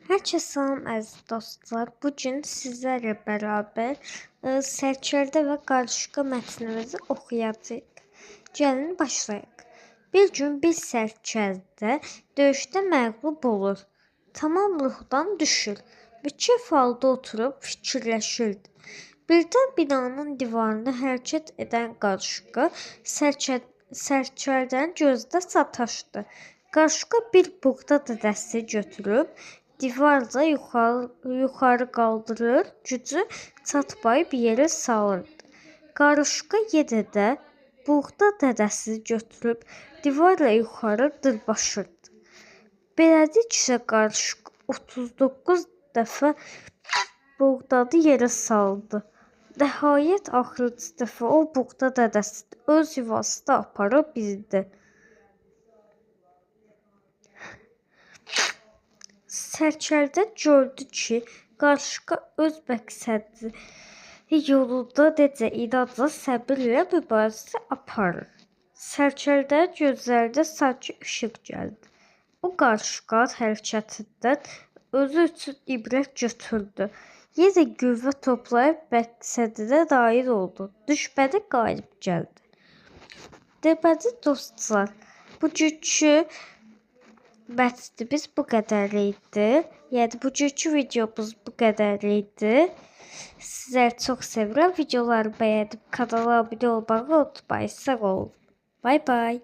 Herkese salam əziz dostlar. Bugün sizlərlə bərabər sərkərdə və qarışqa mətnimizi oxuyacağıq. Gəlin başlayaq. Bir gün bir sərkərdə döyüşdə məğlub olur. Tamam ruhdan düşür. Bükef halda oturub fikirləşirdi. Birdən binanın divarında hərəkət edən qarışqa sərkərdən gözdə sataşdı. Qarışqa bir buğda dədəsi götürüb divarla yuxarı qaldırır, gücü çatmayıb yerə salırdı. Qarışqa yenə də buğda dədəsi götürüb divarla yuxarı dırbaşırdı. Beləliklə qarışqa 39 dəfə buğdanı yerə saldı. Nəhayət axırıncı dəfə o buğda dədəsini öz yuvasına apara bildi. Sərkərdə gördü ki, qarışqa öz məqsədi yolunda necə inadla, səbirlə mübarizə aparır. Sərkərdənin gözlərində sanki işıq gəldi. O qarışqanın hərəkətindən özü üçün ibrət götürdü. Yenə qüvvə toplayıb məqsədinə nail oldu. Düşməni qalib gəldi. Deməli dostlar, bugünkü mətnimiz bu qədər idi. Yəni bugünkü videomuz bu qədər idi. Sizləri çox sevirəm. Videoları bəyənib kanala abunə olmağı unutmayın. Sağ olun. Bay bay.